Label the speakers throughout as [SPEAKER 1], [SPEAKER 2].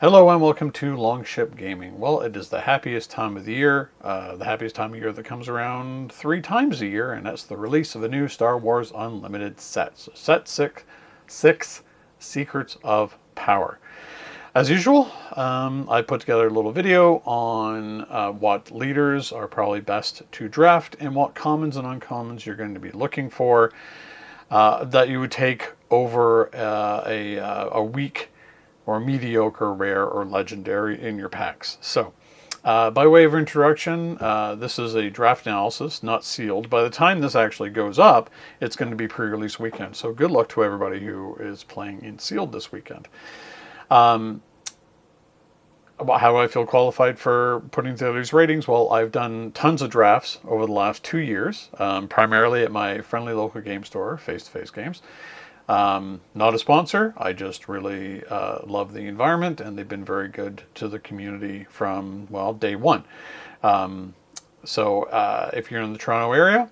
[SPEAKER 1] Hello and welcome to Longship Gaming. Well, it is the happiest time of the year, the happiest time of year that comes around 3 times a year, and that's the release of a new Star Wars Unlimited set. So set six Secrets of Power. As usual, I put together a little video on what leaders are probably best to draft and what commons and uncommons you're going to be looking for that you would take over a weak or mediocre, rare, or legendary in your packs. So, by way of introduction, this is a draft analysis, not sealed. By the time this actually goes up, it's going to be pre-release weekend. So good luck to everybody who is playing in sealed this weekend. How do I feel qualified for putting together these ratings? Well, I've done tons of drafts over the last 2 years, primarily at my friendly local game store, face-to-face games. Not a sponsor. I just really love the environment, and they've been very good to the community from, well, day one. So if you're in the Toronto area,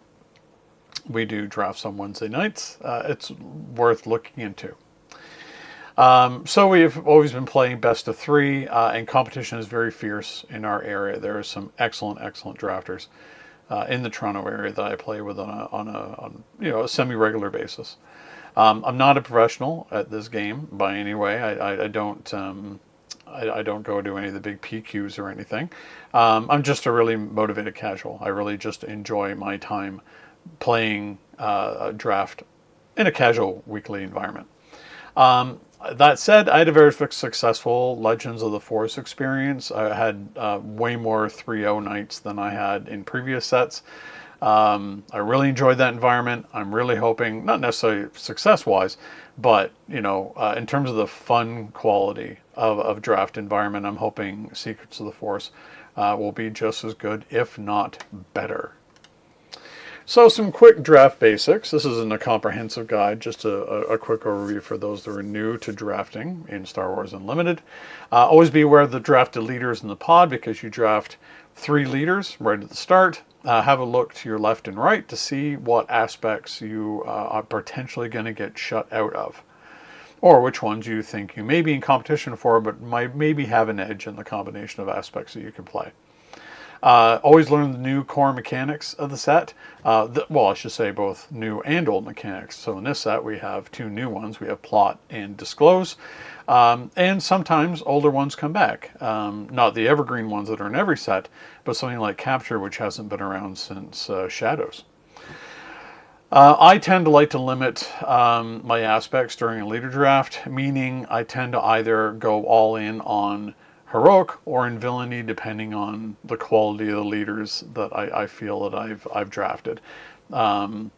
[SPEAKER 1] we do drafts on Wednesday nights. It's worth looking into. So we've always been playing best of three, and competition is very fierce in our area. There are some excellent drafters in the Toronto area that I play with on a semi-regular basis. I'm not a professional at this game by any way. I don't go to any of the big PQs or anything. I'm just a really motivated casual. I really just enjoy my time playing a draft in a casual weekly environment. That said, I had a very successful Legends of the Force experience. I had way more 3-0 nights than I had in previous sets. I really enjoyed that environment. I'm really hoping, not necessarily success-wise, but in terms of the fun quality of draft environment, I'm hoping Secrets of the Force will be just as good, if not better. So some quick draft basics. This isn't a comprehensive guide, just a quick overview for those that are new to drafting in Star Wars Unlimited. Always be aware of the drafted leaders in the pod, because you draft 3 leaders right at the start. Have a look to your left and right to see what aspects you are potentially going to get shut out of, or which ones you think you may be in competition for, but might maybe have an edge in the combination of aspects that you can play. Always learn the new core mechanics of the set. Well, I should say both new and old mechanics. So in this set, we have 2 new ones. We have Plot and Disclose. And sometimes older ones come back. Not the evergreen ones that are in every set, but something like Capture, which hasn't been around since Shadows. I tend to like to limit my aspects during a leader draft, meaning I tend to either go all in on heroic or in villainy, depending on the quality of the leaders that I feel that I've drafted.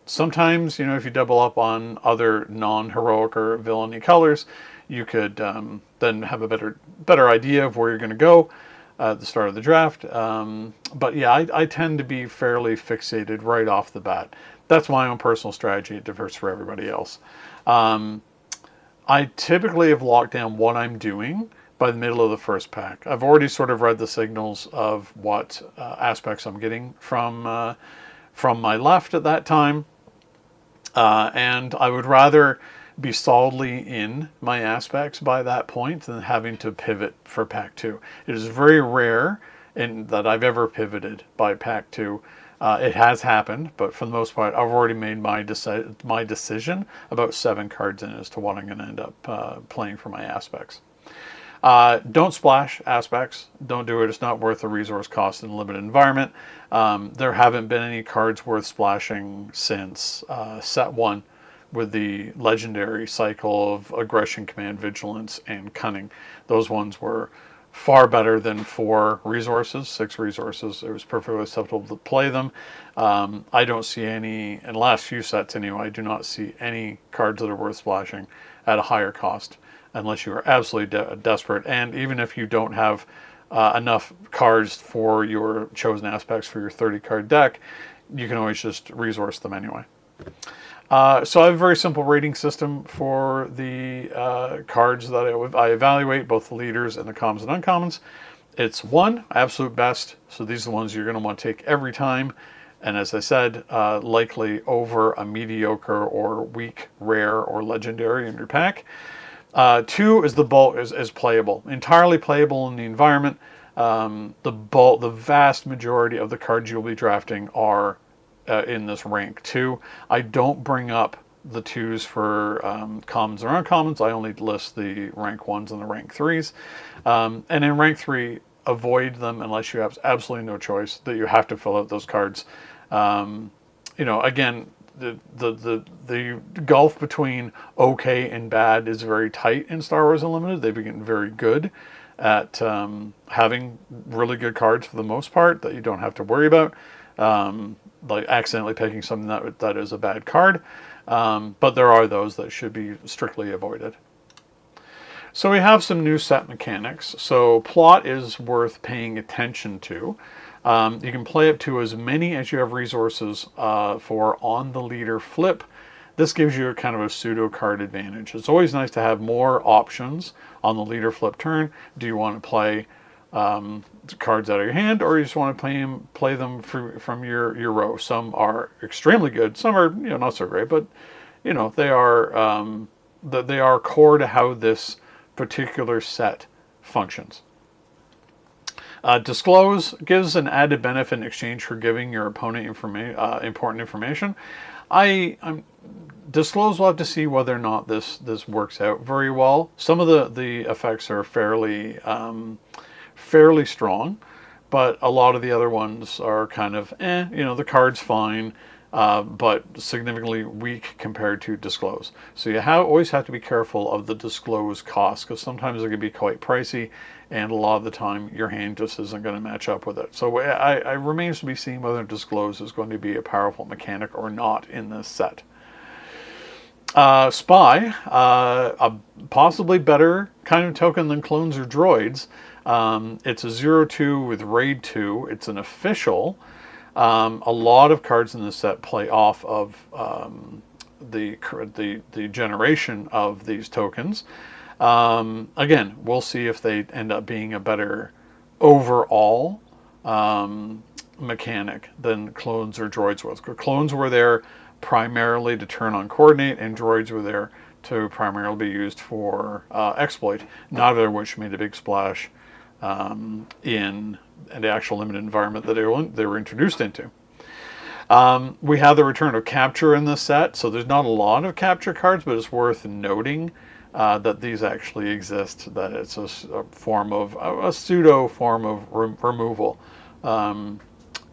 [SPEAKER 1] Sometimes, if you double up on other non-heroic or villainy colors, you could then have a better idea of where you're going to go at the start of the draft. But yeah, I tend to be fairly fixated right off the bat. That's my own personal strategy. It differs for everybody else. I typically have locked down what I'm doing by the middle of the first pack. I've already sort of read the signals of what aspects I'm getting from my left at that time, and I would rather be solidly in my aspects by that point than having to pivot for pack 2. It is very rare that I've ever pivoted by pack 2. It has happened, but for the most part, I've already made my decision about 7 cards in as to what I'm going to end up playing for my aspects. Don't splash aspects. Don't do it. It's not worth the resource cost in a limited environment. There haven't been any cards worth splashing since set 1 with the legendary cycle of Aggression, Command, Vigilance, and Cunning. Those ones were far better than 4 resources, 6 resources. It was perfectly acceptable to play them. I don't see any, in the last few sets anyway, I do not see any cards that are worth splashing at a higher cost, unless you are absolutely desperate. And even if you don't have enough cards for your chosen aspects for your 30-card deck, you can always just resource them anyway. So I have a very simple rating system for the cards that I evaluate, both the leaders and the commons and uncommons. It's 1, absolute best. So these are the ones you're going to want to take every time. And as I said, likely over a mediocre or weak, rare, or legendary in your pack. 2 is the bulk is playable, entirely playable in the environment. The vast majority of the cards you'll be drafting are in this rank 2. I don't bring up the 2s for commons or uncommons. I only list the rank 1s and the rank 3s. And in rank 3, avoid them unless you have absolutely no choice, that you have to fill out those cards. Again, the gulf between okay and bad is very tight in Star Wars Unlimited. They've been very good at having really good cards for the most part that you don't have to worry about, like accidentally picking something that is a bad card. But there are those that should be strictly avoided. So we have some new set mechanics. So plot is worth paying attention to. You can play up to as many as you have resources for on the leader flip. This gives you a kind of a pseudo card advantage. It's always nice to have more options on the leader flip turn. Do you want to play cards out of your hand, or you just want to play them from your row? Some are extremely good. Some are not so great, but they are core to how this particular set functions. Disclose gives an added benefit in exchange for giving your opponent important information. Disclose will have to see whether or not this works out very well. Some of the effects are fairly strong, but a lot of the other ones are kind of the card's fine, but significantly weak compared to disclose. So you always have to be careful of the disclose cost, because sometimes it can be quite pricey, and a lot of the time your hand just isn't going to match up with it. So I remains to be seen whether disclose is going to be a powerful mechanic or not in this set. Spy, a possibly better kind of token than clones or droids. It's a 0/2 with raid 2. It's an official. A lot of cards in this set play off of the generation of these tokens. Again, we'll see if they end up being a better overall mechanic than clones or droids was. Clones were there primarily to turn on coordinate, and droids were there to primarily be used for exploit, neither of which made a big splash in the actual limited environment that they were introduced into. We have the return of capture in this set, so there's not a lot of capture cards, but it's worth noting that these actually exist, that it's a pseudo form of removal.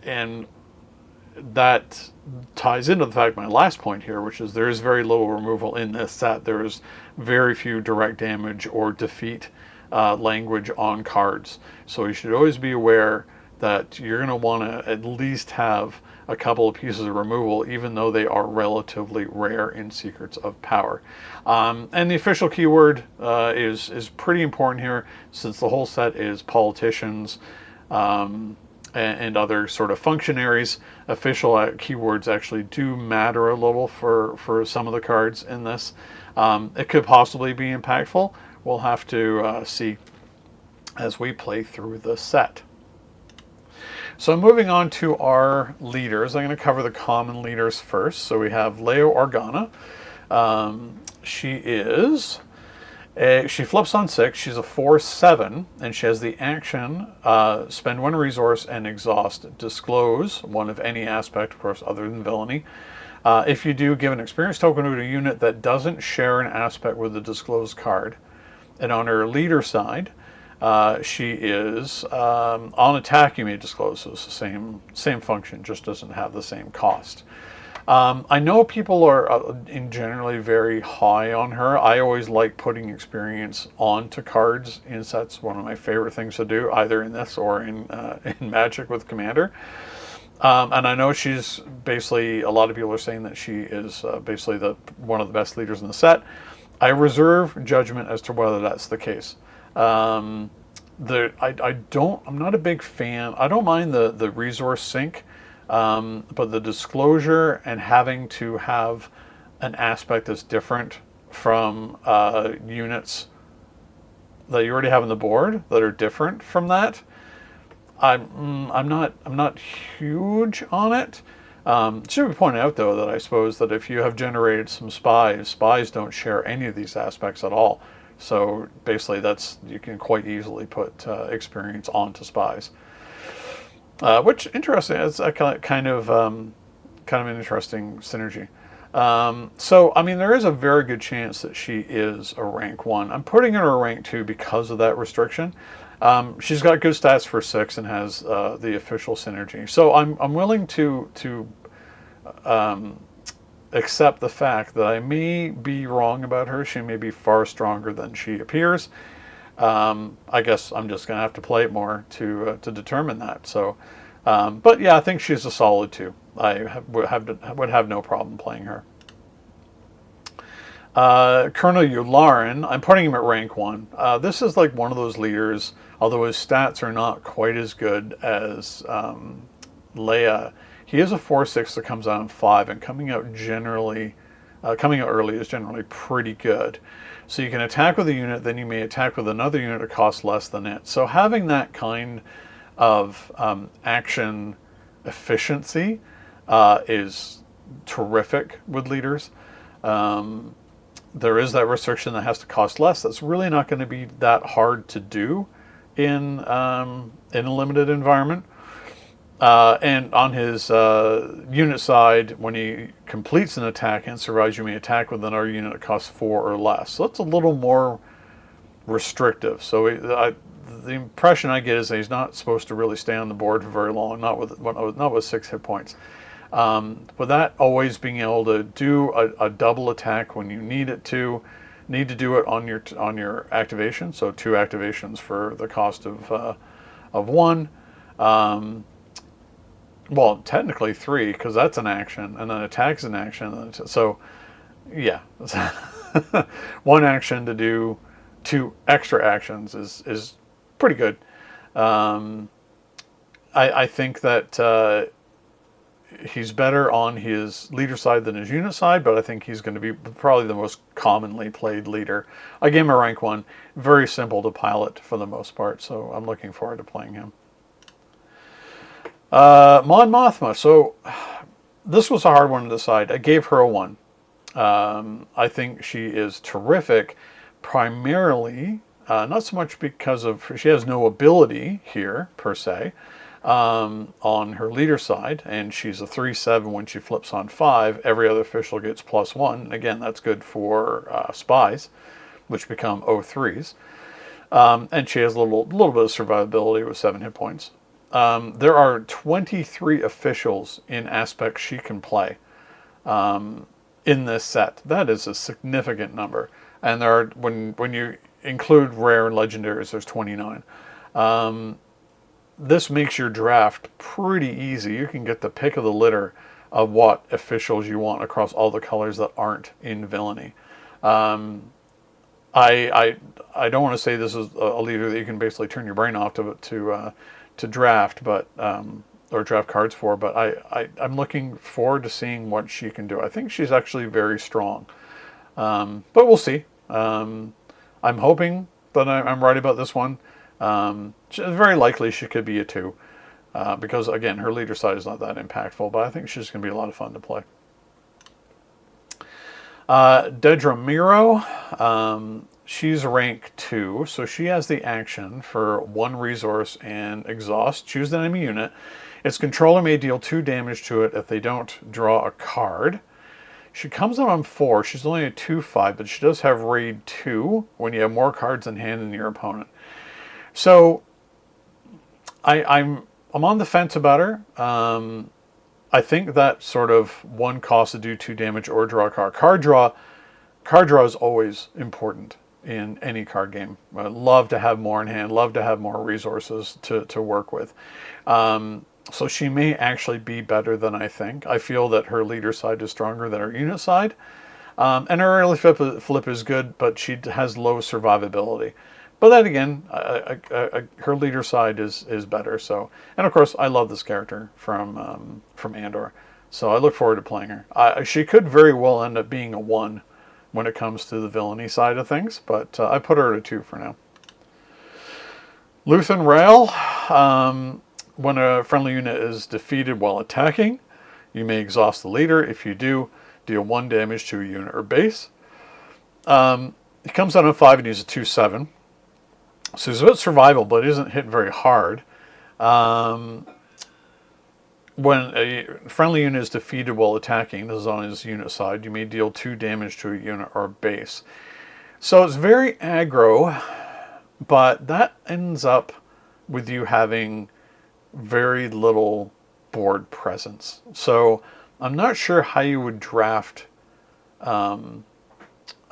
[SPEAKER 1] And that ties into the fact, my last point here, which is there is very little removal in this set. There is very few direct damage or defeat language on cards. So you should always be aware that you're going to want to at least have a couple of pieces of removal, even though they are relatively rare in Secrets of Power. And the official keyword is pretty important here, since the whole set is politicians and other sort of functionaries. Official keywords actually do matter a little for some of the cards in this. It could possibly be impactful. We'll have to see as we play through the set. So moving on to our leaders, I'm going to cover the common leaders first. So we have Leo Organa. She flips on 6. She's a 4/7, and she has the action spend 1 resource and exhaust. Disclose one of any aspect, of course, other than villainy. If you do, give an experience token to a unit that doesn't share an aspect with the disclosed card. And on her leader side, she is on attack. You may disclose. So it's the same function, just doesn't have the same cost. I know people are in generally very high on her. I always like putting experience onto cards in sets. One of my favorite things to do, either in this or in Magic with Commander. And I know she's basically, a lot of people are saying that she is basically one of the best leaders in the set. I reserve judgment as to whether that's the case. I'm not a big fan. I don't mind the resource sink, but the disclosure and having to have an aspect that's different from units that you already have on the board that are different from that. I'm not huge on it. It should be pointed out, though, that I suppose that if you have generated some spies don't share any of these aspects at all. So basically, you can quite easily put experience onto spies, which interesting. It's a kind of an interesting synergy. So I mean, there is a very good chance that she is a rank 1. I'm putting her a rank 2 because of that restriction. She's got good stats for 6 and has the official synergy. So I'm willing to accept the fact that I may be wrong about her. She may be far stronger than she appears. I guess I'm just going to have to play it more to determine that. So, but yeah, I think she's a solid 2. Would have no problem playing her. Colonel Yularen, I'm putting him at rank 1. This is like one of those leaders, although his stats are not quite as good as Leia. He is a 4/6 that comes out in 5, and coming out early is generally pretty good. So you can attack with a unit, then you may attack with another unit that costs less than it. So having that kind of action efficiency is terrific with leaders. There is that restriction that has to cost less. That's really not going to be that hard to do in a limited environment. And on his unit side, when he completes an attack and survives, you may attack with another unit that costs 4 or less. So that's a little more restrictive. So the impression I get is that he's not supposed to really stay on the board for very long, not with 6 hit points. With that always being able to do a double attack when you need to do it on your activation. So 2 activations for the cost of 1. Well, technically 3 because that's an action, and then attack's an action. So yeah, 1 action to do 2 extra actions is pretty good. I think that he's better on his leader side than his unit side, but I think he's going to be probably the most commonly played leader. I gave him a rank 1. Very simple to pilot for the most part, so I'm looking forward to playing him. Mon Mothma. So this was a hard one to decide. I gave her a 1. I think she is terrific, primarily, not so much because she has no ability here, per se, on her leader side, and she's a 3/7 when she flips on 5. Every other official gets +1. Again, that's good for spies, which become O3s. And she has a little bit of survivability with 7 hit points. There are 23 officials in aspects she can play in this set. That is a significant number. And there are, when you include rare and legendaries, there's 29. This makes your draft pretty easy. You can get the pick of the litter of what officials you want across all the colors that aren't in Villainy. I don't want to say this is a leader that you can basically turn your brain off to draft, but or draft cards for. But I'm looking forward to seeing what she can do. I think she's actually very strong, but we'll see. I'm hoping that I'm right about this one. Very likely she could be a 2, because again, her leader side is not that impactful, but I think she's going to be a lot of fun to play. Dedra Miro, she's rank 2, so she has the action for 1 resource and exhaust. Choose the enemy unit. Its controller may deal 2 damage to it if they don't draw a card. She comes out on 4. She's only a 2/5, but she does have raid 2 when you have more cards in hand than your opponent. So I'm on the fence about her. I think that sort of 1 cost to do 2 damage or draw a card. Card draw is always important in any card game. I love to have more in hand. Love to have more resources to work with. So she may actually be better than I think. I feel that her leader side is stronger than her unit side. And her early flip is good, but she has low survivability. But then again, her leader side is better. So, and of course, I love this character from Andor. So I look forward to playing her. She could very well end up being a 1 when it comes to the Villainy side of things, but I put her at a 2 for now. Luthen Rael. When a friendly unit is defeated while attacking, you may exhaust the leader. If you do, deal 1 damage to a unit or base. He comes out on 5 and he's a 2/7. So he's a bit survival, but he isn't hit very hard. Um, when a friendly unit is defeated while attacking, this is on his unit side, you may deal 2 damage to a unit or base. So it's very aggro, but that ends up with you having very little board presence. So I'm not sure how you would draft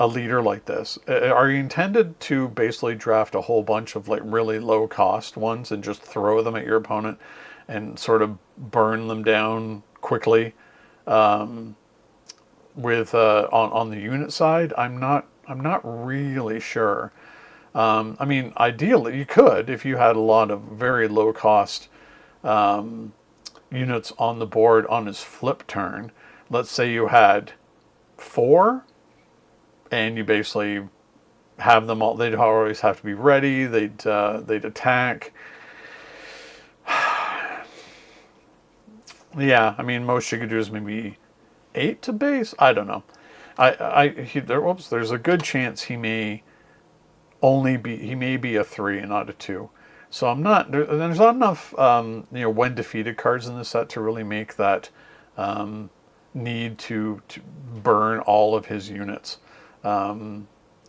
[SPEAKER 1] a leader like this. Are you intended to basically draft a whole bunch of like really low cost ones and just throw them at your opponent and sort of burn them down quickly with on the unit side? I'm not really sure. I mean, ideally you could if you had a lot of very low cost units on the board on his flip turn. Let's say you had 4, and you basically have them all. They'd always have to be ready. They'd attack. Yeah, I mean, most you could do is maybe 8 to base. I don't know. There's a good chance he may be a 3 and not a 2. So I'm not there's not enough when defeated cards in the set to really make that need to burn all of his units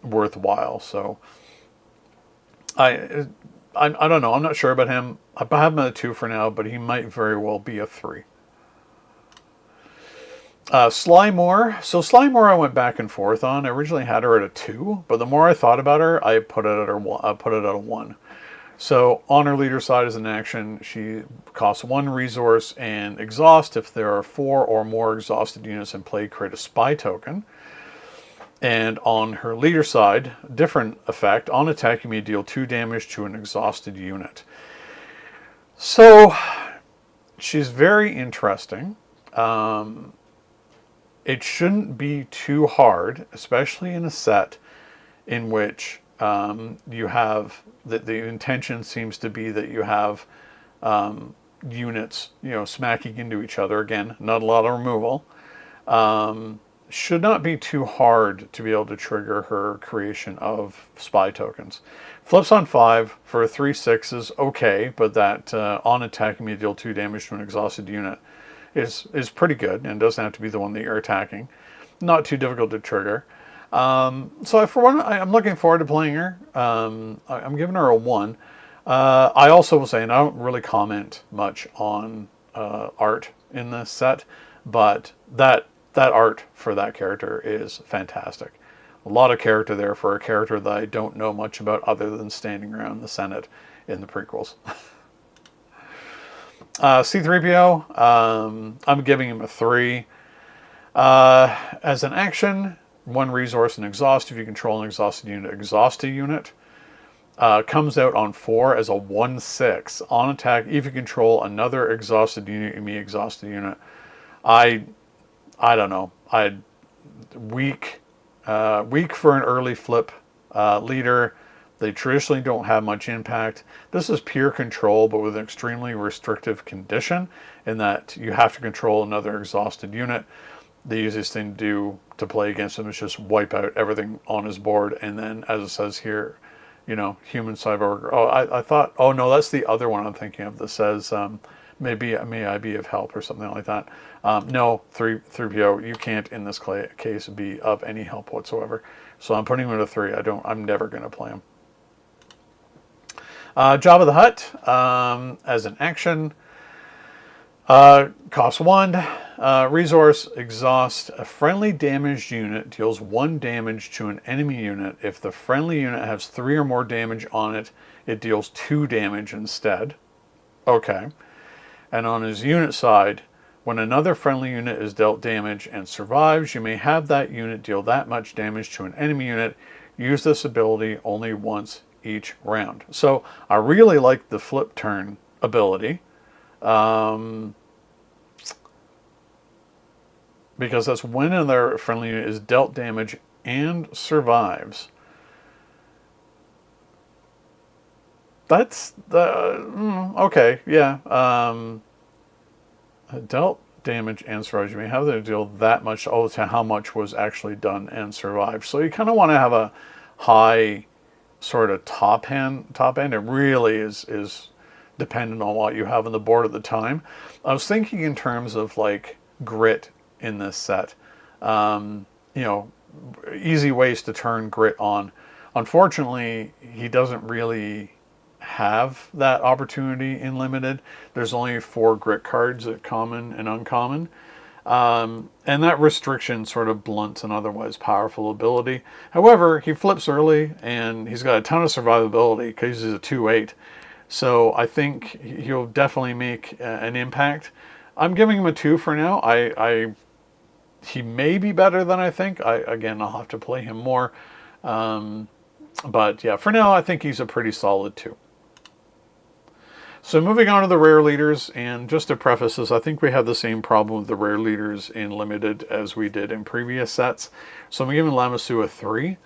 [SPEAKER 1] worthwhile. So I don't know. I'm not sure about him. I have him at a 2 for now, but he might very well be a 3. Slymore. So Slymore I went back and forth on. I originally had her at a 2, but the more I thought about her, I put it at a 1. So on her leader side as an action, she costs 1 resource and exhaust. If there are 4 or more exhausted units in play, create a spy token. And on her leader side, different effect. On attack, you may deal 2 damage to an exhausted unit. So she's very interesting. It shouldn't be too hard, especially in a set in which you have the intention seems to be that you have units, smacking into each other. Again, not a lot of removal. Should not be too hard to be able to trigger her creation of spy tokens. Flips on 5 for a 3/6 is okay, but that on attack you may deal 2 damage to an exhausted unit is pretty good, and doesn't have to be the one that you're attacking. Not too difficult to trigger. So for one, I'm looking forward to playing her. I'm giving her a 1. I also will say, and I don't really comment much on art in this set, but that art for that character is fantastic. A lot of character there for a character that I don't know much about other than standing around the Senate in the prequels. C-3PO, I'm giving him a 3. As an action, 1 resource and exhaust. If you control an exhausted unit, exhaust a unit. Comes out on 4 as a 1/6. On attack, if you control another exhausted unit, you may exhaust the unit. I don't know. Weak for an early flip leader. They traditionally don't have much impact. This is pure control, but with an extremely restrictive condition in that you have to control another exhausted unit. The easiest thing to do to play against him is just wipe out everything on his board, and then, as it says here, human cyborg. Oh no, that's the other one I'm thinking of that says may I be of help or something like that. No, 3PO, you can't in this case be of any help whatsoever. So I'm putting him at a 3. I'm never going to play him. Jabba the Hutt, as an action, costs 1, resource, exhaust. A friendly damaged unit deals 1 damage to an enemy unit. If the friendly unit has 3 or more damage on it, it deals 2 damage instead. Okay. And on his unit side, when another friendly unit is dealt damage and survives, you may have that unit deal that much damage to an enemy unit. Use this ability only once each round. So I really like the flip turn ability, because that's when another friendly unit is dealt damage and survives. That's the okay, yeah. Dealt damage and survives. You may have to deal that much to how much was actually done and survived. So you kind of want to have high sort of top end. It really is dependent on what you have on the board at the time. I was thinking in terms of like grit in this set. You know, easy ways to turn grit on. Unfortunately, he doesn't really have that opportunity in limited. There's only 4 grit cards at common and uncommon. And that restriction sort of blunts an otherwise powerful ability. However, he flips early and he's got a ton of survivability because he's a 2/8. So I think he'll definitely make an impact. I'm giving him a 2 for now. He may be better than I think. Again, I'll have to play him more. But yeah, for now, I think he's a pretty solid 2. So moving on to the rare leaders, and just to preface this, I think we have the same problem with the rare leaders in limited as we did in previous sets. So I'm giving Lamassu a 3.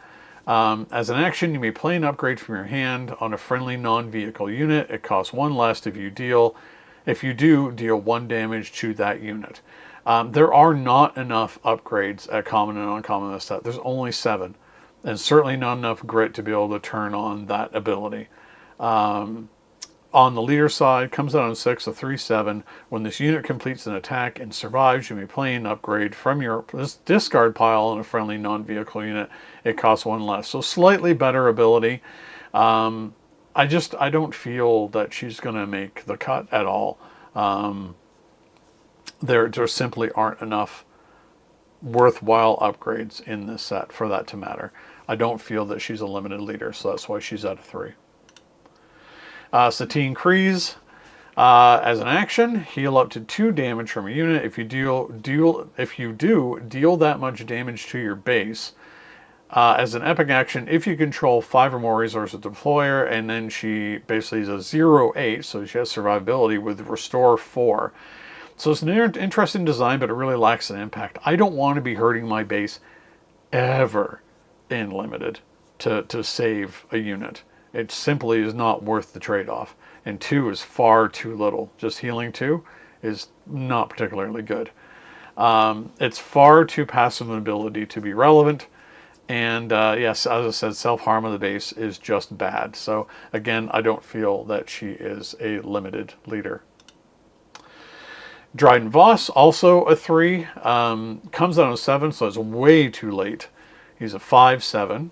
[SPEAKER 1] As an action, you may play an upgrade from your hand on a friendly non-vehicle unit. It costs 1 less if you deal. If you do, deal 1 damage to that unit. There are not enough upgrades at common and uncommon in this set. There's only 7. And certainly not enough grit to be able to turn on that ability. On the leader side, comes out on 6, a 3/7. When this unit completes an attack and survives, you may play an upgrade from your discard pile on a friendly non-vehicle unit. It costs 1 less. So slightly better ability. I don't feel that she's going to make the cut at all. There simply aren't enough worthwhile upgrades in this set for that to matter. I don't feel that she's a limited leader, so that's why she's at a 3. Satine Kryze, as an action, heal up to 2 damage from a unit. If you deal that much damage to your base. As an epic action, if you control 5 or more resources, deploy her, and then she basically is a 0/8, so she has survivability with restore 4. So it's an interesting design, but it really lacks an impact. I don't want to be hurting my base ever in limited to save a unit. It simply is not worth the trade-off. And 2 is far too little. Just healing 2 is not particularly good. It's far too passive an ability to be relevant. And yes, as I said, self-harm of the base is just bad. So again, I don't feel that she is a limited leader. Dryden Voss, also a 3. Comes out on 7, so it's way too late. He's a 5/7.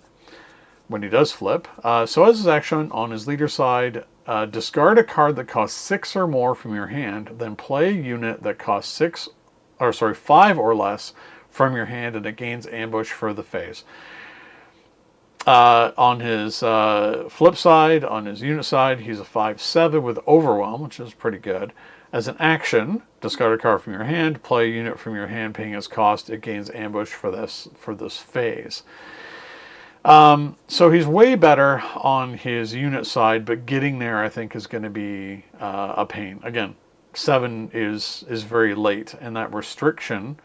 [SPEAKER 1] When he does flip. So as his action on his leader side, discard a card that costs 6 or more from your hand, then play a unit that costs 5 or less from your hand, and it gains ambush for the phase. On his flip side, on his unit side, he's a 5/7 with Overwhelm, which is pretty good. As an action, discard a card from your hand, play a unit from your hand, paying its cost. It gains ambush for this phase. So he's way better on his unit side, but getting there I think is going to be a pain. Again, 7 is very late, and that restriction,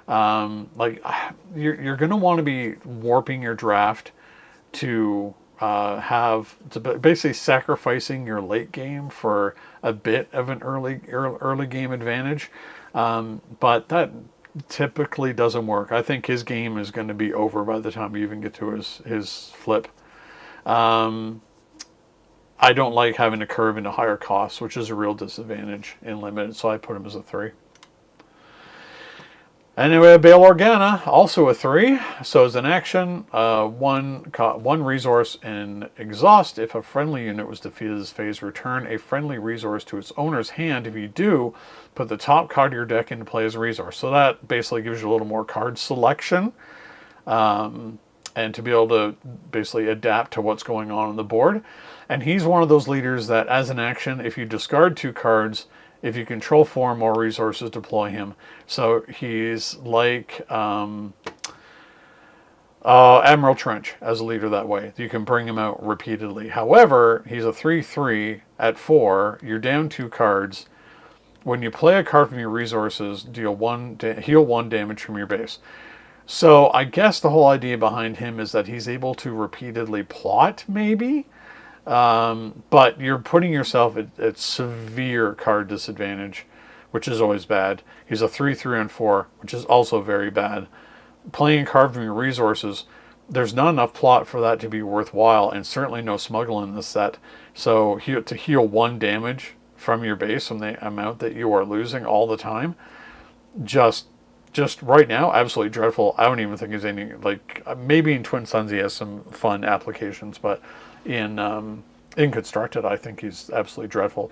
[SPEAKER 1] you're going to want to be warping your draft to basically sacrificing your late game for a bit of an early game advantage, but that typically doesn't work. I think his game is going to be over by the time you even get to his flip. I don't like having to curve into higher costs, which is a real disadvantage in limited, so I put him as a 3. Anyway, Bail Organa, also a 3. So as an action, one resource and exhaust. If a friendly unit was defeated this phase, return a friendly resource to its owner's hand. If you do, put the top card of your deck into play as a resource. So that basically gives you a little more card selection, and to be able to basically adapt to what's going on the board. And he's one of those leaders that, as an action, if you discard 2 cards, if you control 4 or more resources, deploy him. So he's like Admiral Trench as a leader that way. You can bring him out repeatedly. However, he's a 3/3 at 4. You're down 2 cards. When you play a card from your resources, heal 1 damage from your base. So I guess the whole idea behind him is that he's able to repeatedly plot, maybe? But you're putting yourself at severe card disadvantage, which is always bad. He's a 3/3 on 4, which is also very bad. Playing a card from your resources there's not enough plot for that to be worthwhile, and certainly no smuggle in this set. So to heal 1 damage from your base, from the amount that you are losing all the time, just right now, absolutely dreadful. I don't even think there's any, like, maybe in Twin Suns he has some fun applications, but in Constructed, I think he's absolutely dreadful.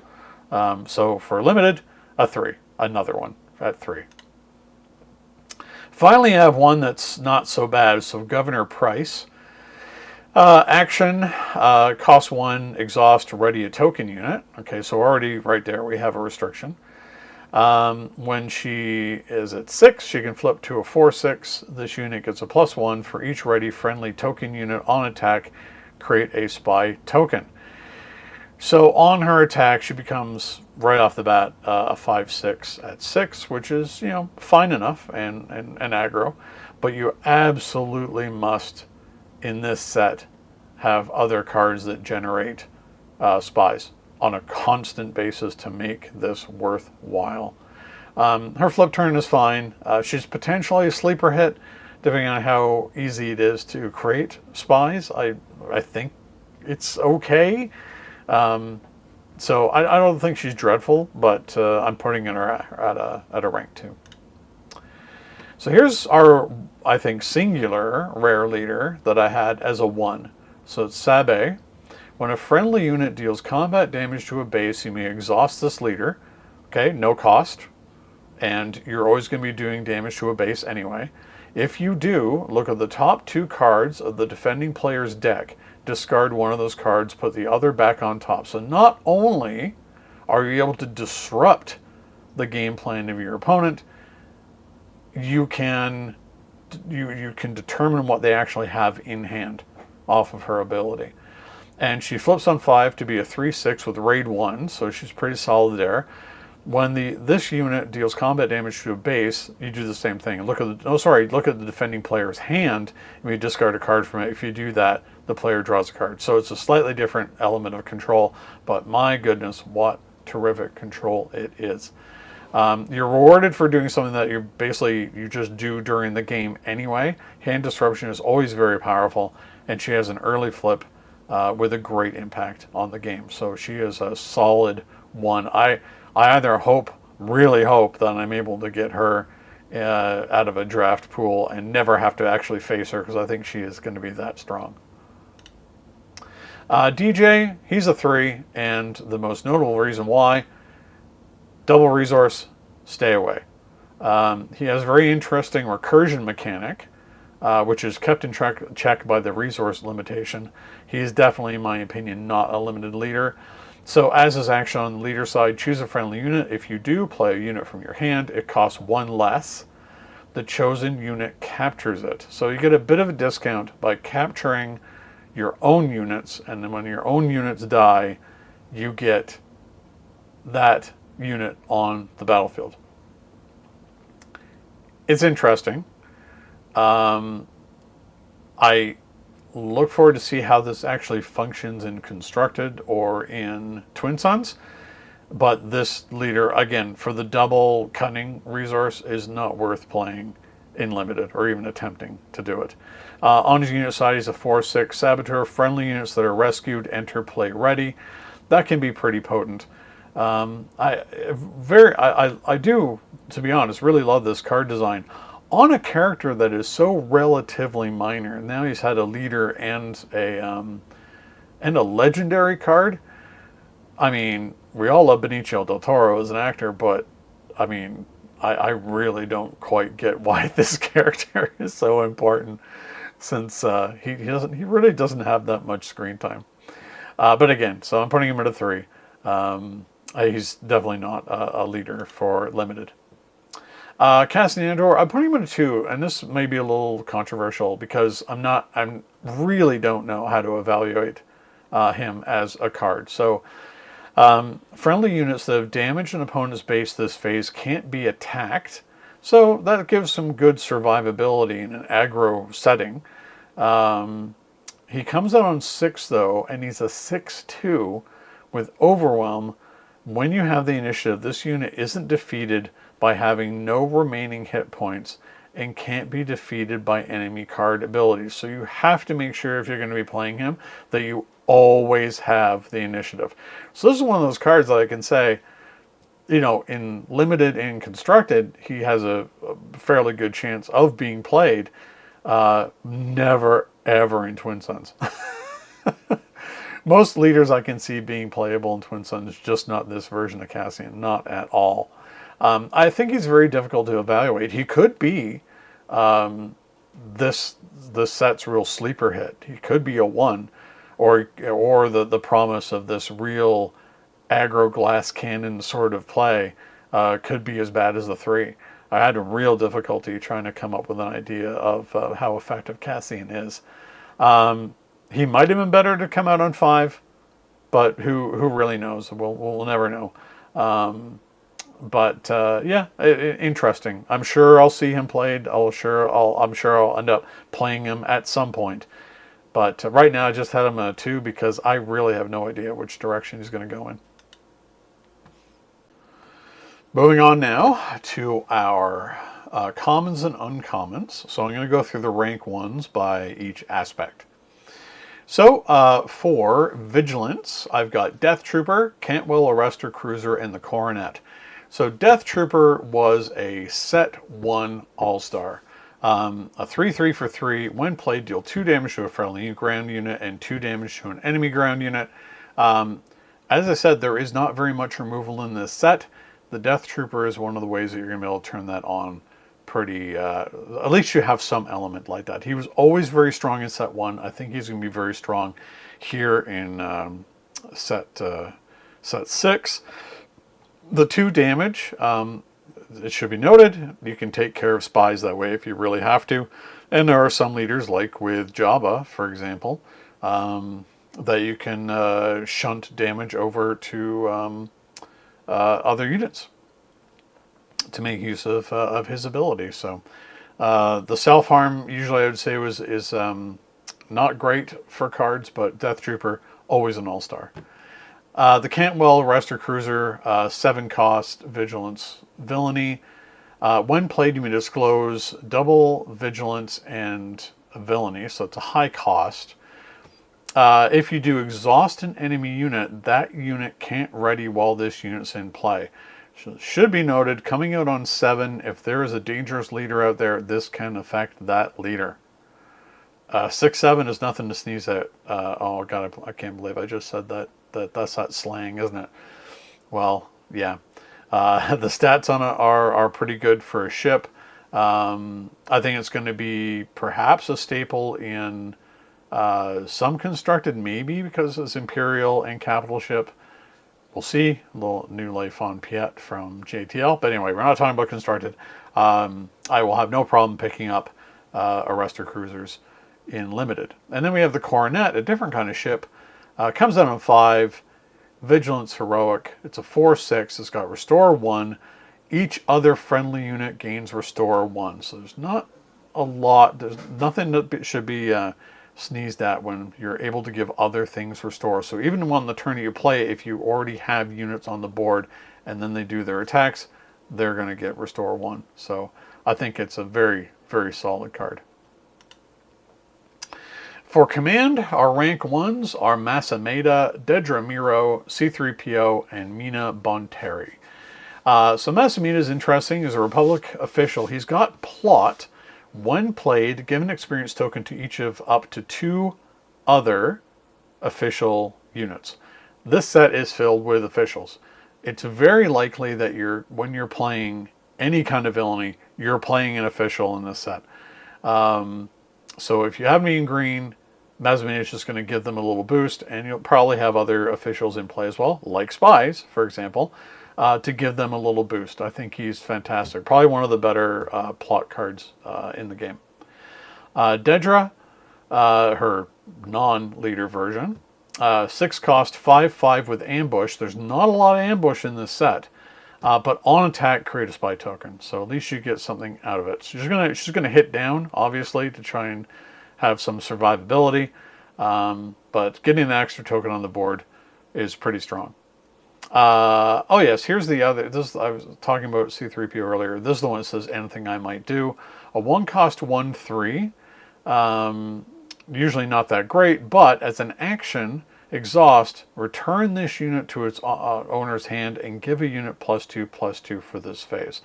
[SPEAKER 1] So for limited, a 3, another one at 3. Finally, I have one that's not so bad. So Governor Price. Action, cost 1, exhaust, ready a token unit. Okay, so already right there we have a restriction. When she is at 6, she can flip to a 4/6. This unit gets a +1 for each ready friendly token unit on attack. Create a spy token. So on her attack, she becomes right off the bat a 5/6 at 6, which is, fine enough and aggro. But you absolutely must, in this set, have other cards that generate spies on a constant basis to make this worthwhile. Her flip turn is fine. She's potentially a sleeper hit, depending on how easy it is to create spies. I think it's okay. So I don't think she's dreadful, but I'm putting her at a rank 2. So here's our, I think, singular rare leader that I had as a 1. So it's Sabe. When a friendly unit deals combat damage to a base, you may exhaust this leader. Okay, no cost. And you're always going to be doing damage to a base anyway. If you do, look at the top 2 cards of the defending player's deck. Discard one of those cards, put the other back on top. So not only are you able to disrupt the game plan of your opponent, you can determine what they actually have in hand off of her ability. And she flips on 5 to be a 3/6 with raid 1, so she's pretty solid there. When this unit deals combat damage to a base, you do the same thing. Look at the defending player's hand, and you discard a card from it. If you do that, the player draws a card. So it's a slightly different element of control, but my goodness, what terrific control it is. You're rewarded for doing something that you just do during the game anyway. Hand disruption is always very powerful, and she has an early flip with a great impact on the game. So she is a solid 1. I either really hope that I'm able to get her out of a draft pool and never have to actually face her, because I think she is going to be that strong. DJ, he's a 3, and the most notable reason why, double resource, stay away. He has a very interesting recursion mechanic, which is kept in check by the resource limitation. He is definitely, in my opinion, not a limited leader. So as his action on the leader side, choose a friendly unit. If you do, play a unit from your hand. It costs 1 less. The chosen unit captures it. So you get a bit of a discount by capturing your own units, and then when your own units die, you get that unit on the battlefield. It's interesting. I look forward to see how this actually functions in Constructed or in Twin Suns. But this leader, again, for the double Cunning resource, is not worth playing in Limited or even attempting to do it. On his unit side, he's a 4/6 Saboteur. Friendly units that are rescued enter play ready. That can be pretty potent. I do, to be honest, really love this card design on a character that is so relatively minor. Now he's had a leader and a legendary card. I mean, we all love Benicio del Toro as an actor, but I mean, I really don't quite get why this character is so important, since he really doesn't have that much screen time. But again, so I'm putting him at a 3. He's definitely not a leader for Limited. Cassian Andor, I'm putting him at a 2, and this may be a little controversial because I really don't know how to evaluate him as a card. So friendly units that have damaged an opponent's base this phase can't be attacked. So that gives some good survivability in an aggro setting. He comes out on 6 though, and he's a 6/2 with Overwhelm. When you have the initiative, this unit isn't defeated by having no remaining hit points and can't be defeated by enemy card abilities. So you have to make sure if you're going to be playing him that you always have the initiative. So this is one of those cards that I can say, in limited and constructed, he has a fairly good chance of being played. Never, ever in Twin Suns. Most leaders I can see being playable in Twin Suns, just not this version of Cassian, not at all. I think he's very difficult to evaluate. He could be this set's real sleeper hit. He could be a 1, or the promise of this real aggro glass cannon sort of play could be as bad as the 3. I had a real difficulty trying to come up with an idea of how effective Cassian is. He might have been better to come out on 5, but who really knows? We'll never know. Interesting. I'm sure I'll see him played. I'm sure I'll end up playing him at some point. But right now I just had him at a 2 because I really have no idea which direction he's going to go in. Moving on now to our commons and uncommons. So I'm going to go through the rank 1s by each aspect. So for Vigilance, I've got Death Trooper, Cantwell Arrestor Cruiser, and the Coronet. So Death Trooper was a set 1 all-star. A 3/3 for 3. When played, deal 2 damage to a friendly ground unit and 2 damage to an enemy ground unit. As I said, there is not very much removal in this set. The Death Trooper is one of the ways that you're going to be able to turn that on pretty, at least you have some element like that. He was always very strong in set 1. I think he's going to be very strong here in set 6. The 2 damage, it should be noted, you can take care of spies that way if you really have to. And there are some leaders, like with Jabba, for example, that you can shunt damage over to other units to make use of his ability. So the self-harm usually I would say is not great for cards, but Death Trooper, always an all-star. The Cantwell Arrestor Cruiser, 7 cost, Vigilance, Villainy. When played, you may disclose double Vigilance and Villainy, so it's a high cost. If you do exhaust an enemy unit, that unit can't ready while this unit's in play. Should be noted, coming out on 7, if there is a dangerous leader out there, this can affect that leader. 6/7 is nothing to sneeze at. Oh God, I can't believe I just said that. That's that slang, isn't it? Well, yeah. The stats on it are pretty good for a ship. I think it's going to be perhaps a staple in some constructed, maybe because it's Imperial and Capital ship. We'll see. A little new life on Piet from JTL. But anyway, we're not talking about constructed. I will have no problem picking up Arrestor Cruisers in limited. And then we have the Coronet, a different kind of ship. Comes out on 5. Vigilance Heroic. It's a 4/6. It's got Restore 1. Each other friendly unit gains Restore 1. So there's not a lot. There's nothing that should be sneezed at when you're able to give other things Restore. So even on the turn that you play, if you already have units on the board and then they do their attacks, they're going to get Restore 1. So I think it's a very, very solid card. For Command, our rank 1s are Masameda, Dedra Miro, C-3PO, and Mina Bonteri. So Masameda is interesting. He's a Republic official. He's got Plot. When played, give an experience token to each of up to 2 other official units. This set is filled with officials. It's very likely that when you're playing any kind of villainy, you're playing an official in this set. So if you have me in green, Masameda is just going to give them a little boost, and you'll probably have other officials in play as well, like spies, for example, to give them a little boost. I think he's fantastic. Probably one of the better plot cards in the game. Dedra, her non-leader version, 6 cost, 5/5 with ambush. There's not a lot of ambush in this set, but on attack, create a spy token. So at least you get something out of it. So she's gonna hit down, obviously, to try and have some survivability, but getting an extra token on the board is pretty strong. Oh yes, here's the other. This I was talking about C3PO earlier. This is the one that says anything I might do. A one cost 1/3. Usually not that great, but as an action, exhaust, return this unit to its owner's hand and give a unit +2/+2 for this phase.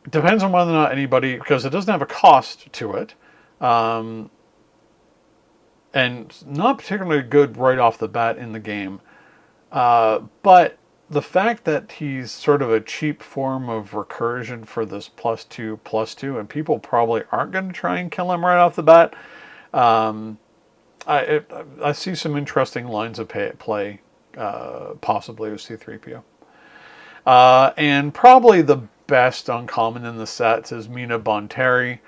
[SPEAKER 1] Depends on whether or not anybody, because it doesn't have a cost to it, and not particularly good right off the bat in the game. But the fact that he's sort of a cheap form of recursion for this +2/+2, and people probably aren't going to try and kill him right off the bat. Um, I see some interesting lines of play, possibly with C3PO. And probably the best uncommon in the sets is Mina Bonteri.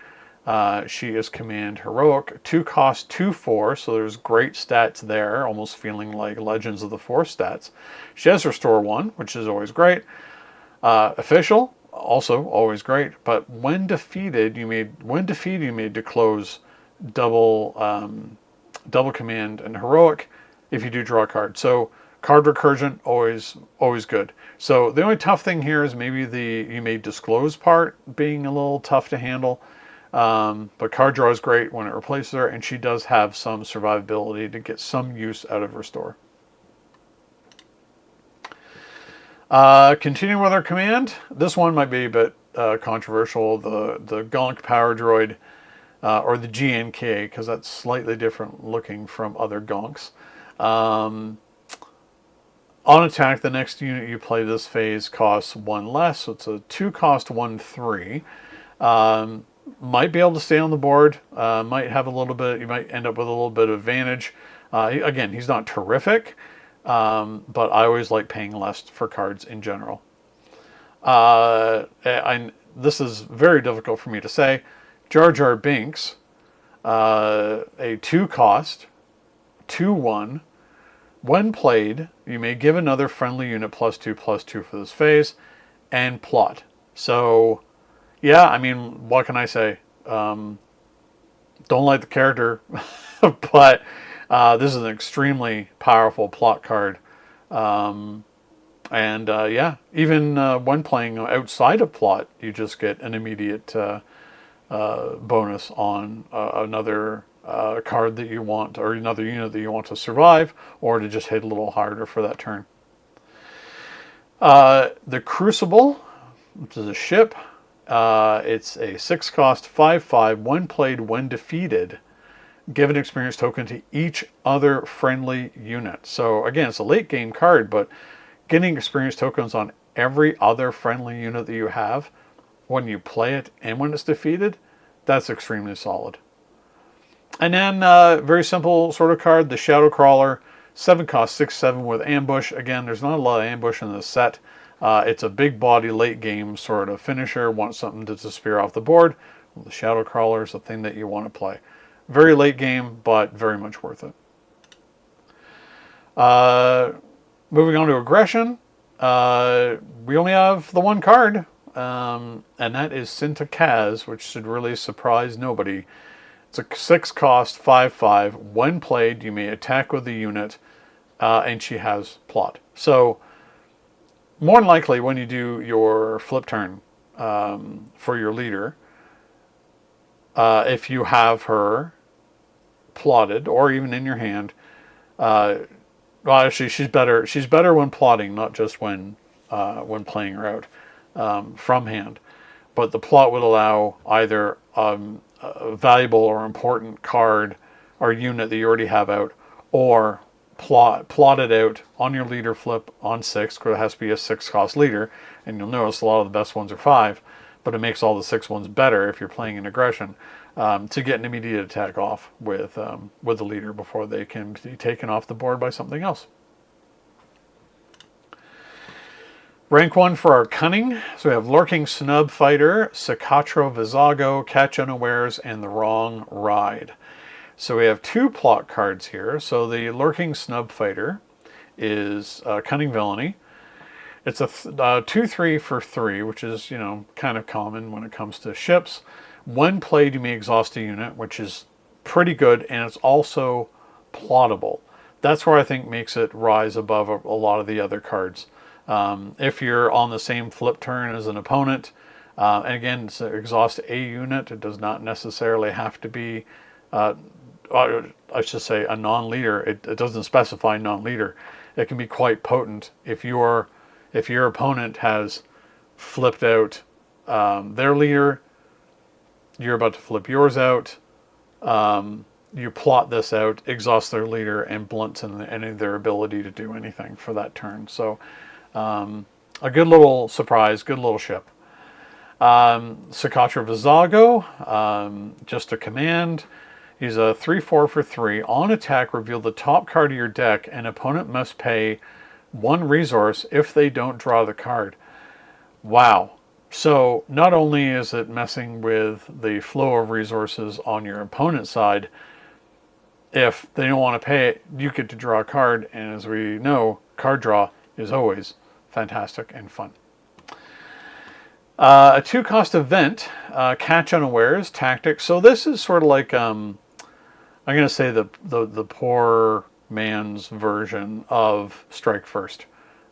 [SPEAKER 1] She is command heroic. 2 cost 2/4, so there's great stats there, almost feeling like Legends of the Force stats. She has restore 1, which is always great. Official, also always great. But when defeated, you may declose double command and heroic if you do draw a card. So card recursion, always good. So the only tough thing here is maybe the you may disclose part being a little tough to handle. But card draw is great when it replaces her, and she does have some survivability to get some use out of restore. Continuing with our command, this one might be a bit controversial. The Gonk Power Droid, or the GNK, because that's slightly different looking from other Gonks. On attack, the next unit you play this phase costs 1 less, so it's a 2 cost 1/3. Might be able to stay on the board. Might have a little bit. You might end up with a little bit of advantage. Again, he's not terrific, but I always like paying less for cards in general. This is very difficult for me to say. Jar Jar Binks, a 2 cost, 2/1. When played, you may give another friendly unit +2/+2 for this phase, and plot. So, yeah, I mean, what can I say? Don't like the character, but this is an extremely powerful plot card. Yeah, even when playing outside of plot, you just get an immediate bonus on another card that you want, or another unit that you want to survive, or to just hit a little harder for that turn. The Crucible, which is a ship. It's a 6 cost 5/5. When played, when defeated, give an experience token to each other friendly unit. So again, it's a late game card, but getting experience tokens on every other friendly unit that you have when you play it and when it's defeated, that's extremely solid. And then very simple sort of card, the Shadow Crawler, 7 cost 6/7 with ambush. Again, there's not a lot of ambush in this set. It's a big body late game sort of finisher. Want something to disappear off the board. Well, the Shadow Crawler is the thing that you want to play. Very late game, but very much worth it. Moving on to aggression. We only have the one card, and that is Cinta Kaz, which should really surprise nobody. It's a 6 cost 5/5. When played, you may attack with the unit, and she has plot. So, more than likely, when you do your flip turn for your leader, if you have her plotted or even in your hand, well, actually, she's better. She's better when plotting, not just when playing her out from hand. But the plot would allow either a valuable or important card or unit that you already have out, or plot it out on your leader flip on 6, because it has to be a 6 cost leader, and you'll notice a lot of the best ones are 5, but it makes all the 6 ones better if you're playing in aggression, to get an immediate attack off with the leader before they can be taken off the board by something else. Rank 1 for our Cunning. So we have Lurking Snub Fighter, Sicatro Vizago, Catch Unawares, and the Wrong Ride. So we have 2 plot cards here. So the Lurking Snub Fighter is Cunning Villainy. It's a 2/3 for 3, which is, kind of common when it comes to ships. When played, you may exhaust a unit, which is pretty good, and it's also plottable. that's where I think makes it rise above a lot of the other cards. If you're on the same flip turn as an opponent, and again, it's exhaust a unit. It does not necessarily have to be, I should say, a non-leader. It doesn't specify non-leader. It can be quite potent if your opponent has flipped out their leader. You're about to flip yours out. You plot this out, exhaust their leader, and blunts any of their ability to do anything for that turn. So a good little surprise, good little ship. Sakatra Vizago, just a command. He's a 3/4 for 3. On attack, reveal the top card of your deck. An opponent must pay 1 resource if they don't draw the card. Wow. So not only is it messing with the flow of resources on your opponent's side, if they don't want to pay it, you get to draw a card. And as we know, card draw is always fantastic and fun. A 2-cost event, catch unawares, tactics. So this is sort of like, I'm going to say the poor man's version of strike first,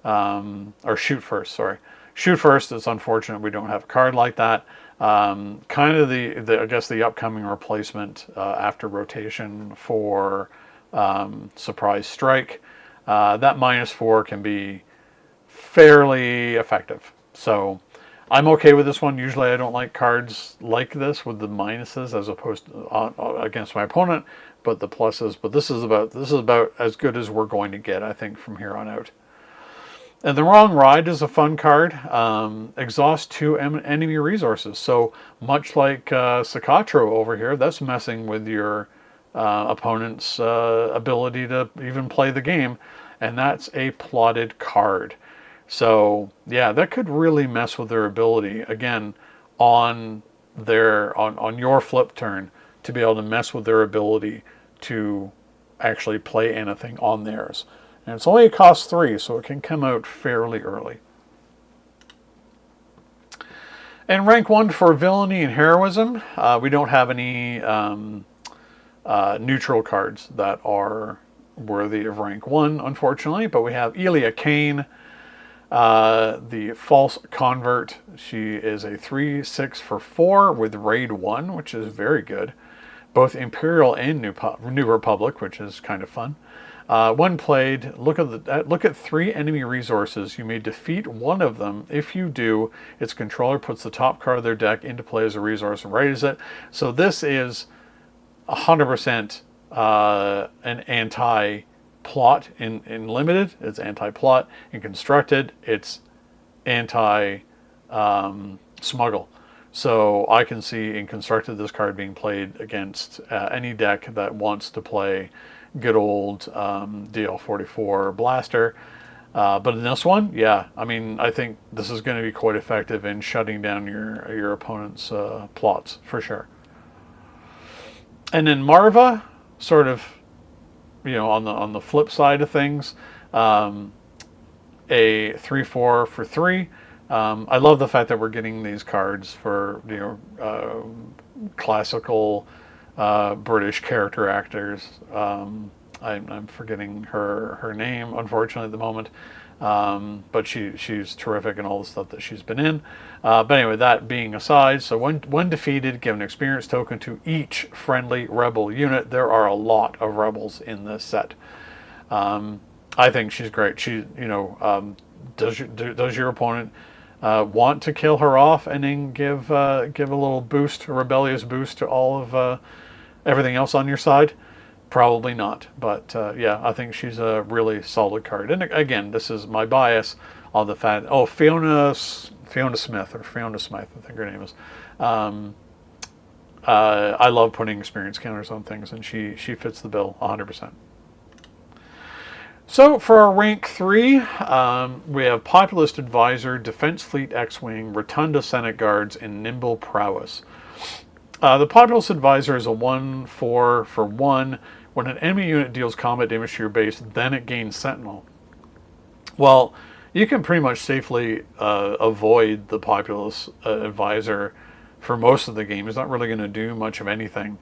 [SPEAKER 1] or shoot first, sorry. Shoot first, it's unfortunate we don't have a card like that. Kind of I guess the upcoming replacement after rotation for surprise strike. That -4 can be fairly effective. So I'm okay with this one. Usually I don't like cards like this with the minuses as opposed to against my opponent, but the pluses. But this is about as good as we're going to get, I think, from here on out. And the Wrong Ride is a fun card. Exhaust 2 enemy resources. So much like Sakatro over here, that's messing with your opponent's ability to even play the game. And that's a plotted card. So yeah, that could really mess with their ability again on your flip turn to be able to mess with their ability to actually play anything on theirs. And it's only a cost 3, so it can come out fairly early. And rank 1 for Villainy and Heroism. We don't have any neutral cards that are worthy of rank 1, unfortunately, but we have Elia Kane, the False Convert. She is a 3/6 for 4 with Raid 1, which is very good. Both Imperial and New Republic, which is kind of fun. When played, look at 3 enemy resources. You may defeat one of them. If you do, its controller puts the top card of their deck into play as a resource and raises it. So this is 100% an anti-plot in Limited. It's anti-plot. In Constructed, it's anti-smuggle. So I can see in Constructed this card being played against any deck that wants to play good old DL44 Blaster. But in this one, yeah, I mean, I think this is going to be quite effective in shutting down your opponent's plots, for sure. And then Marva, sort of, on the flip side of things, a 3/4 for 3. I love the fact that we're getting these cards for classical British character actors. I'm forgetting her name, unfortunately, at the moment. But she's terrific in all the stuff that she's been in. But anyway, that being aside, so when defeated, give an experience token to each friendly rebel unit. There are a lot of rebels in this set. I think she's great. Does your opponent want to kill her off and then give a little boost, a rebellious boost to all of everything else on your side? Probably not, but yeah, I think she's a really solid card. And again, this is my bias on the fact. Oh, Fiona Smith, I think her name is. I love putting experience counters on things, and she fits the bill 100%. So for our rank 3, we have Populist Advisor, Defense Fleet X-Wing, Rotunda Senate Guards, and Nimble Prowess. The Populist Advisor is a 1/4 for 1. When an enemy unit deals combat damage to your base, then it gains Sentinel. Well, you can pretty much safely avoid the Populist Advisor for most of the game. He's not really going to do much of anything.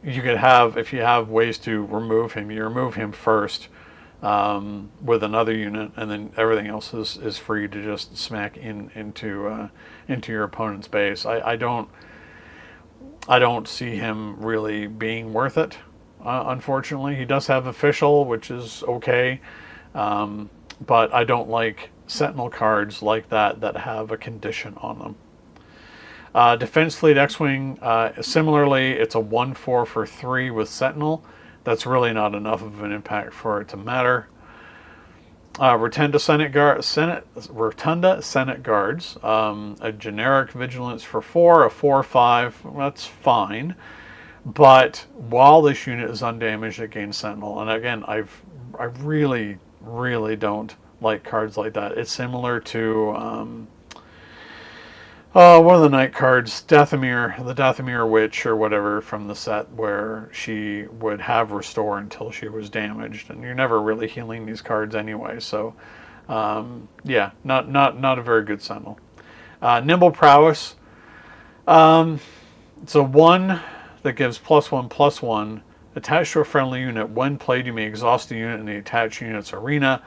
[SPEAKER 1] you could have, if you have ways to remove him, you remove him first with another unit, and then everything else is free to just smack into your opponent's base. I don't see him really being worth it. Unfortunately, he does have official, which is okay, but I don't like Sentinel cards like that have a condition on them. Defense Fleet X-Wing, similarly, it's a 1/4 for 3 with Sentinel. That's really not enough of an impact for it to matter. Rotunda Senate Guards, a generic Vigilance for 4, a 4/5. That's fine, but while this unit is undamaged, it gains Sentinel. And again, I really don't like cards like that. It's similar to one of the night cards, Dathomir, the Dathomir Witch or whatever from the set, where she would have restore until she was damaged, and you're never really healing these cards anyway. So, yeah, not a very good Sentinel. Nimble Prowess. It's a 1 that gives +1/+1 attached to a friendly unit. When played, you may exhaust the unit in the attached unit's arena.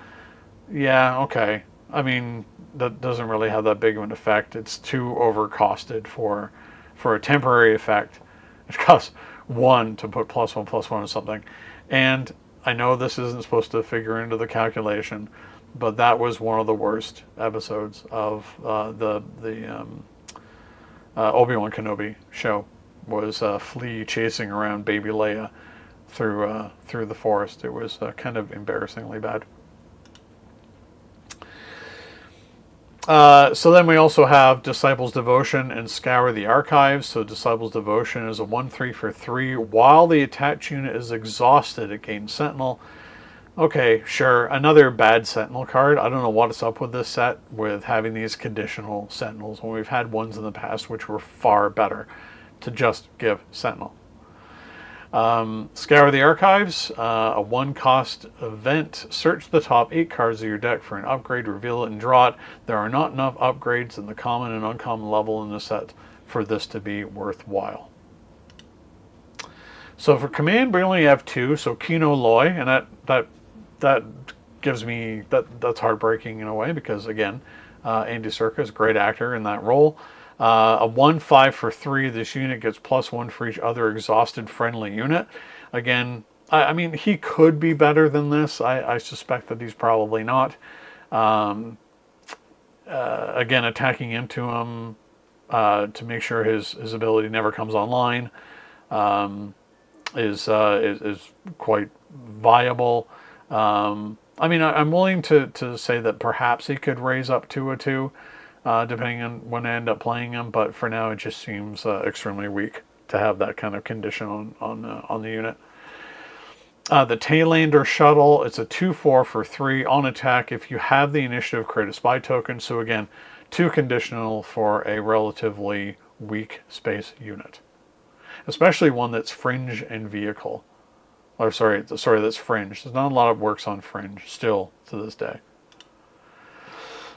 [SPEAKER 1] Yeah, okay. I mean, that doesn't really have that big of an effect. It's too overcosted for a temporary effect. It costs 1 to put +1/+1 or something. And I know this isn't supposed to figure into the calculation, but that was one of the worst episodes of the Obi-Wan Kenobi show. Was Flea chasing around baby Leia through the forest. It was kind of embarrassingly bad. So then we also have Disciples Devotion and Scour the Archives. So Disciples Devotion is a 1/3 for 3. While the attached unit is exhausted, it gains Sentinel. Okay, sure. Another bad Sentinel card. I don't know what is up with this set with having these conditional Sentinels when we've had ones in the past which were far better to just give Sentinel. Scour the Archives, a 1-cost event. Search the top 8 cards of your deck for an upgrade, reveal it, and draw it. There are not enough upgrades in the common and uncommon level in the set for this to be worthwhile. So for command, we only have 2. So Kino Loy, and that gives me that's heartbreaking in a way because again, Andy Serkis is a great actor in that role. A 1/5 for 3. This unit gets +1 for each other exhausted friendly unit. Again, I mean, he could be better than this. I suspect that he's probably not. Again, attacking into him to make sure his ability never comes online is quite viable. I mean, I'm willing to say that perhaps he could raise up to a 2. Depending on when I end up playing him, but for now it just seems extremely weak to have that kind of condition on the unit. The Taylander Shuttle, it's a 2/4 for 3 on attack. If you have the initiative, create a spy token. So again, 2 conditional for a relatively weak space unit, especially one that's fringe and vehicle. Or sorry, that's fringe. There's not a lot of works on fringe still to this day.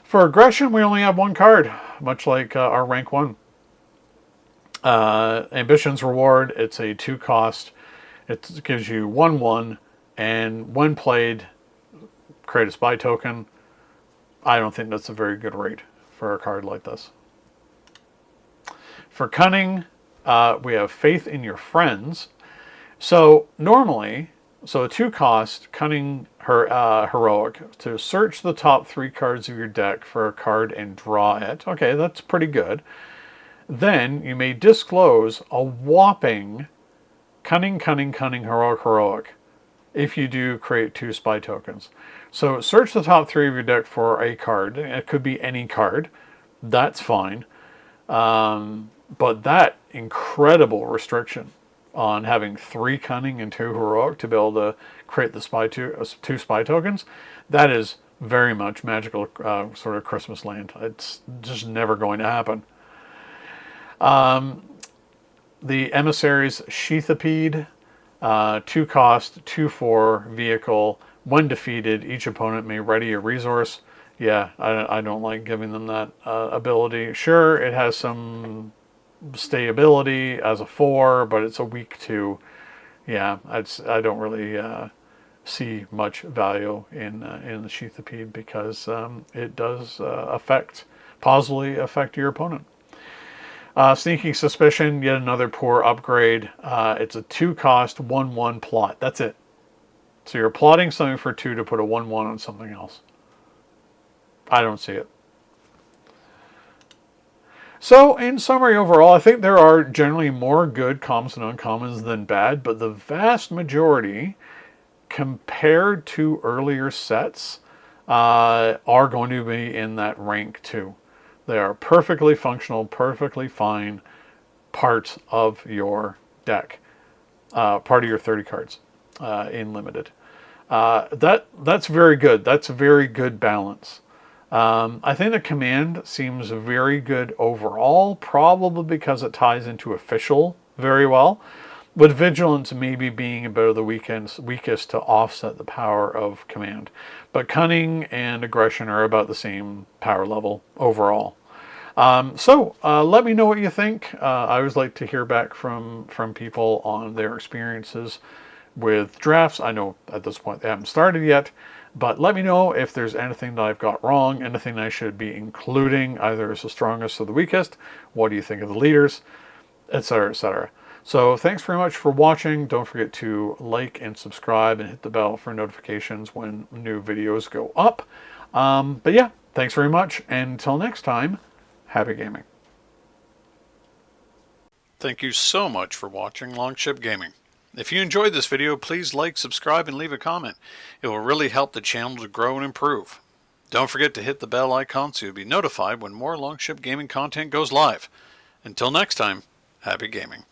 [SPEAKER 1] For aggression, we only have 1 card, much like our rank 1. Ambition's Reward, it's a 2-cost. It gives you 1/1, and when played, create a spy token. I don't think that's a very good rate for a card like this. For Cunning, we have Faith in Your Friends. So normally, so a 2-cost Cunning Heroic to search the top 3 cards of your deck for a card and draw it. Okay, that's pretty good. Then you may disclose a whopping Cunning Heroic if you do create 2 spy tokens. So search the top 3 of your deck for a card. It could be any card. That's fine. But that incredible restriction on having 3 Cunning and 2 Heroic to be able to create the 2 spy tokens, that is very much magical sort of Christmas land. It's just never going to happen. The Emissaries Sheathipede, 2-cost, 2/4 vehicle. When defeated, each opponent may ready a resource. Yeah, I don't like giving them that ability. Sure, it has some stayability as a 4, but it's a weak 2. yeah, I don't really see much value in the Sheathipede because it does positively affect your opponent. Sneaking Suspicion, yet another poor upgrade. It's a 2-cost 1/1 plot. That's it. So you're plotting something for 2 to put a 1/1 on something else. I don't see it. So, in summary, overall, I think there are generally more good commons and uncommons than bad, but the vast majority, compared to earlier sets, are going to be in that rank 2. They are perfectly functional, perfectly fine parts of your deck, part of your 30 cards in limited. That's very good. That's a very good balance. I think the command seems very good overall, probably because it ties into official very well, with Vigilance maybe being a bit of the weakest to offset the power of command. But Cunning and Aggression are about the same power level overall. So let me know what you think. I always like to hear back from people on their experiences with drafts. I know at this point they haven't started yet, but let me know if there's anything that I've got wrong, anything I should be including, either as the strongest or the weakest. What do you think of the leaders, etc., etc. So thanks very much for watching. Don't forget to like and subscribe and hit the bell for notifications when new videos go up. But yeah, thanks very much, and until next time, happy gaming. Thank you so much for watching Longship Gaming. If you enjoyed this video, please like, subscribe, and leave a comment. It will really help the channel to grow and improve. Don't forget to hit the bell icon so you'll be notified when more Longship Gaming content goes live. Until next time, happy gaming.